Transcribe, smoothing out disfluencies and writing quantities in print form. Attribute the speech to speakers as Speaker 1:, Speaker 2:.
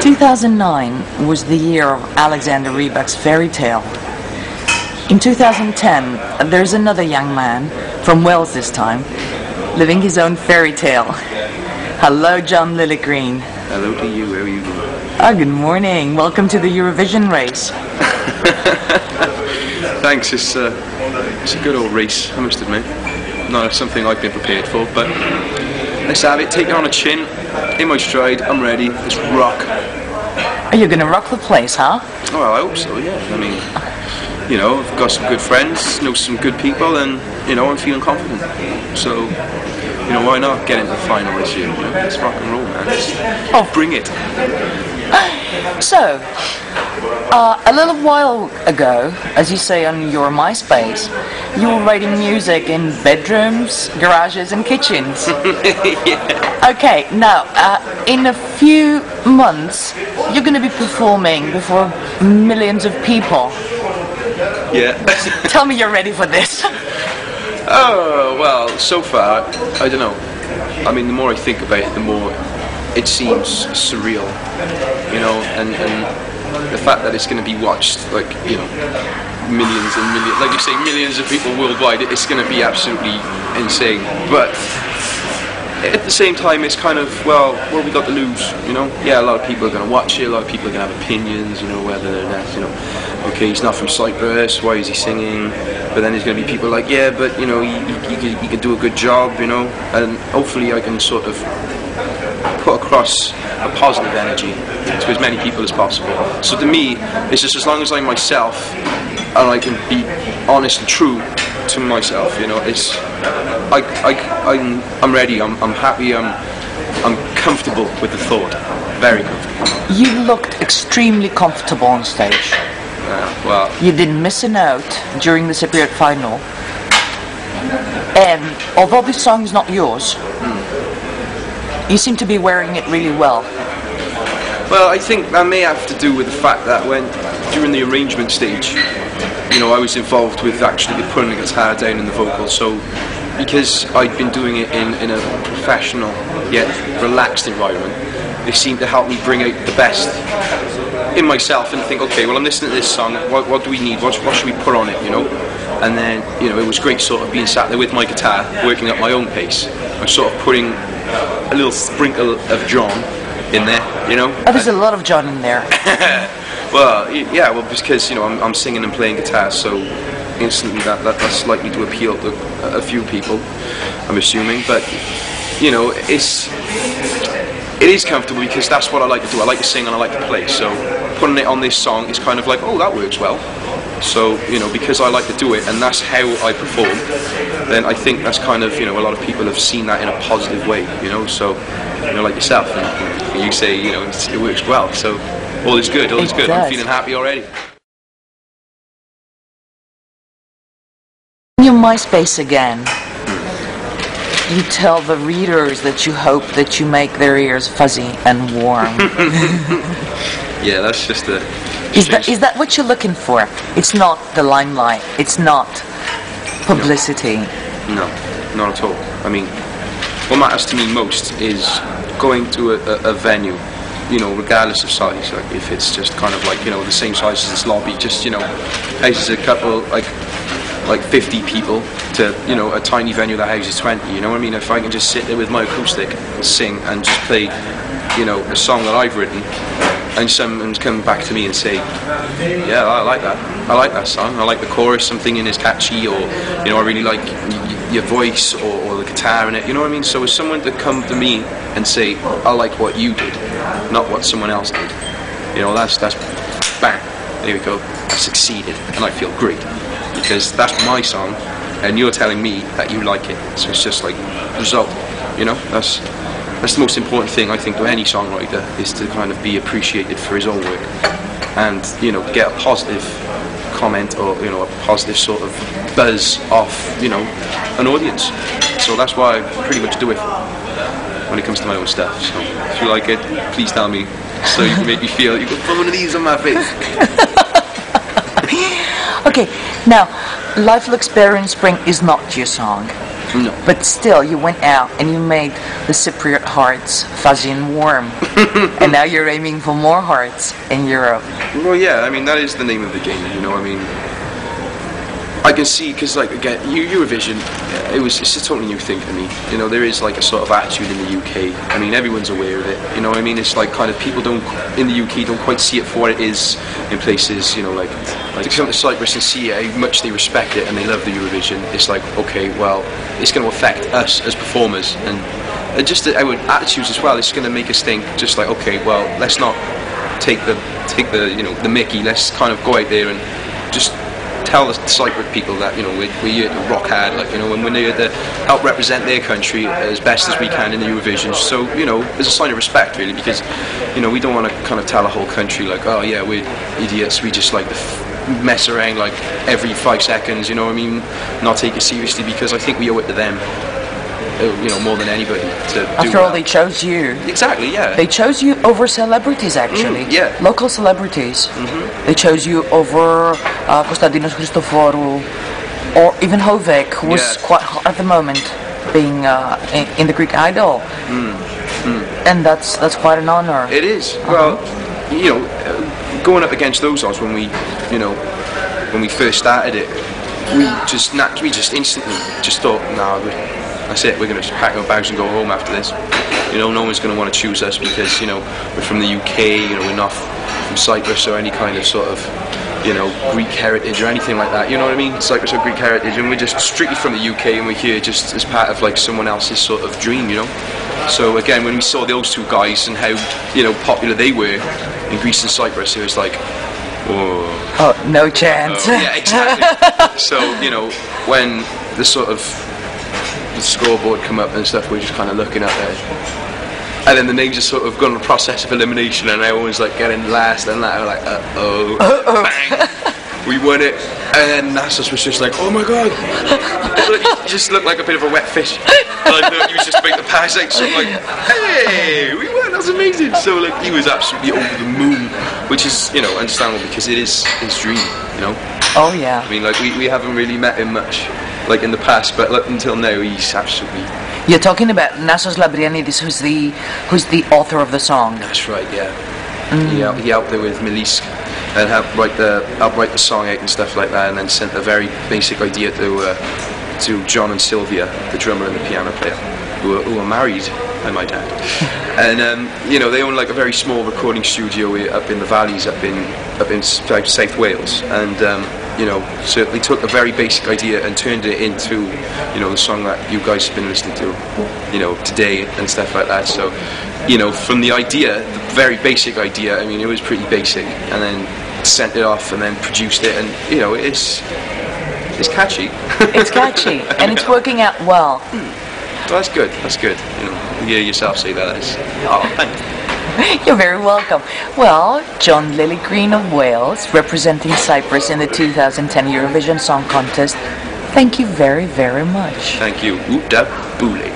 Speaker 1: 2009 was the year of Alexander Rybak's Fairy Tale. In 2010, there's another young man, from Wales this time, living his own fairy tale. Hello, John Lillygreen.
Speaker 2: Hello to you, how are you doing?
Speaker 1: Oh, good morning. Welcome to the Eurovision race.
Speaker 2: Thanks, it's a good old race, I must admit. Not something I've been prepared for, but let's have it, take it on the chin, in my stride, I'm ready, let's rock.
Speaker 1: Are you going to rock the place, huh?
Speaker 2: Oh, well, I hope so, yeah. I mean, you know, I've got some good friends, know some good people, and, you know, I'm feeling confident. So, you know, why not get into the final this year? You know, let's rock and roll, man. Let's bring it.
Speaker 1: So, a little while ago, as you say on your MySpace, you were writing music in bedrooms, garages and kitchens.
Speaker 2: Yeah.
Speaker 1: Okay, now, in a few months, you're going to be performing before millions of people.
Speaker 2: Yeah.
Speaker 1: Tell me you're ready for this.
Speaker 2: Oh, well, so far, I don't know. I mean, the more I think about it, the more it seems surreal, you know, and the fact that it's going to be watched, like, you know, millions and millions, like you say, millions of people worldwide, it's going to be absolutely insane. But at the same time, it's kind of, well, what have we got to lose, you know? Yeah, a lot of people are going to watch it, a lot of people are going to have opinions, you know, whether that's, you know, okay, he's not from Cyprus, why is he singing? But then there's going to be people like, yeah, but, you know, he can do a good job, you know? And hopefully I can sort of put across a positive energy to as many people as possible. So to me, it's just as long as I'm myself and I can be honest and true to myself, you know, it's I'm ready, I'm happy, I'm comfortable with the thought, very comfortable.
Speaker 1: You looked extremely comfortable on stage.
Speaker 2: Well,
Speaker 1: you didn't miss a note during the Cypriot final, and although this song is not yours, you seem to be wearing it really well.
Speaker 2: Well, I think that may have to do with the fact that during the arrangement stage, you know, I was involved with actually putting the guitar down in the vocals, so because I'd been doing it in a professional yet relaxed environment, it seemed to help me bring out the best in myself and think, okay, well, I'm listening to this song, what do we need, what should we put on it, you know? And then, you know, it was great sort of being sat there with my guitar, working at my own pace, and sort of putting a little sprinkle of John in there, you know?
Speaker 1: Oh, there's a lot of John in there.
Speaker 2: Well, yeah, well, because, you know, I'm singing and playing guitar, so instantly that's likely to appeal to a few people, I'm assuming, but, you know, it is comfortable because that's what I like to do. I like to sing and I like to play, so putting it on this song is kind of like, oh, that works well. So, you know, because I like to do it and that's how I perform, then I think that's kind of, you know, a lot of people have seen that in a positive way, you know, so, you know, like yourself, and you say, you know, it works well, so all is good, all is good. I'm feeling happy already.
Speaker 1: In your MySpace again, you tell the readers that you hope that you make their ears fuzzy and warm.
Speaker 2: Yeah, that's just a...
Speaker 1: Is that what you're looking for? It's not the limelight, it's not publicity.
Speaker 2: No, not at all. I mean, what matters to me most is going to a venue, you know, regardless of size. Like if it's just kind of like, you know, the same size as this lobby, just, you know, houses a couple, like 50 people, to, you know, a tiny venue that houses 20, you know what I mean? If I can just sit there with my acoustic and sing and just play, you know, a song that I've written, and someone's come back to me and say, yeah, I like that song, I like the chorus, something in it's catchy, or, you know, I really like your voice or the guitar in it, you know what I mean? So it's someone to come to me and say, I like what you did, not what someone else did. You know, that's bang, there we go, I succeeded, and I feel great, because that's my song, and you're telling me that you like it, so it's just like, result, you know, that's the most important thing, I think, to any songwriter, is to kind of be appreciated for his own work, and, you know, get a positive comment, or, you know, a positive sort of buzz off, you know, an audience. So that's why I pretty much do it when it comes to my own stuff. So if you like it, please tell me, so you can make me feel you can put one of these on my face.
Speaker 1: Okay, now, Life Looks Better in Spring is not your song.
Speaker 2: No.
Speaker 1: But still, you went out and you made the Cypriot hearts fuzzy and warm. And now you're aiming for more hearts in Europe.
Speaker 2: Well, yeah, I mean, that is the name of the game, you know, I mean, I can see, because, like, again, Eurovision, it's a totally new thing for me. You know, there is, like, a sort of attitude in the UK. I mean, everyone's aware of it, you know what I mean? It's like, kind of, people in the UK don't quite see it for what it is in places, you know, like to come to Cyprus and see how much they respect it and they love the Eurovision. It's like, okay, well, it's going to affect us as performers, and just our attitudes as well. It's going to make us think, just like, okay, well, let's not take the you know, the mickey. Let's kind of go out there and just tell the Cyprus people that, you know, we're here to rock hard, like, you know, and we're here to help represent their country as best as we can in the Eurovision. So, you know, there's a sign of respect, really, because, you know, we don't want to kind of tell a whole country, like, oh yeah, we're idiots, we just like to mess around like every 5 seconds, you know what I mean, not take it seriously, because I think we owe it to them, you know, more than anybody to do.
Speaker 1: After all, they chose you.
Speaker 2: Exactly, yeah.
Speaker 1: They chose you over celebrities, actually.
Speaker 2: Yeah.
Speaker 1: Local celebrities. They chose you over Konstantinos Christoforou, or even Hovek, who was quite hot at the moment, being in the Greek Idol. And that's quite an honor.
Speaker 2: It is. Well, you know, going up against those odds when we first started it, we just instantly just thought, nah, that's it, we're going to pack our bags and go home after this. You know, no one's going to want to choose us because, you know, we're from the UK, you know, we're not from Cyprus or any kind of sort of, you know, Greek heritage or anything like that, you know what I mean? Cyprus or Greek heritage, and we're just strictly from the UK, and we're here just as part of like someone else's sort of dream, you know? So again, when we saw those two guys and how, you know, popular they were in Greece and Cyprus, it was like, whoa.
Speaker 1: Oh, no chance.
Speaker 2: Yeah, exactly. So, you know, when the sort of the scoreboard come up and stuff, we're just kind of looking at it, and then the names are sort of gone the process of elimination, and everyone's like getting last and that, like, bang, we won it, and then Nasos was just like, oh my god, he just looked like a bit of a wet fish, like, he was just about to pass out, so I'm like, hey, we won, that's amazing. So like, he was absolutely over the moon, which is, you know, understandable, because it is his dream, you know.
Speaker 1: Oh yeah.
Speaker 2: I mean, like, we haven't really met him much, like, in the past, but like, until now, he's absolutely...
Speaker 1: You're talking about Nasos Labrianidis, who's the author of the song.
Speaker 2: That's right, yeah. He helped there with Milisk and helped write the song out and stuff like that, and then sent a very basic idea to John and Sylvia, the drummer and the piano player, who are married by my dad. And you know, they own like a very small recording studio up in the valleys, up in South Wales, and you know, so they took a very basic idea and turned it into, you know, the song that you guys have been listening to, you know, today and stuff like that. So, you know, from the idea, the very basic idea, I mean, it was pretty basic, and then sent it off and then produced it, and, you know, it's catchy. It's
Speaker 1: catchy, and it's working out well.
Speaker 2: Well, that's good, you know, you hear yourself say that. Oh, thanks.
Speaker 1: You're very welcome. Well, John Lillygreen of Wales, representing Cyprus in the 2010 Eurovision Song Contest, thank you very, very much.
Speaker 2: Thank you. Oop da boule.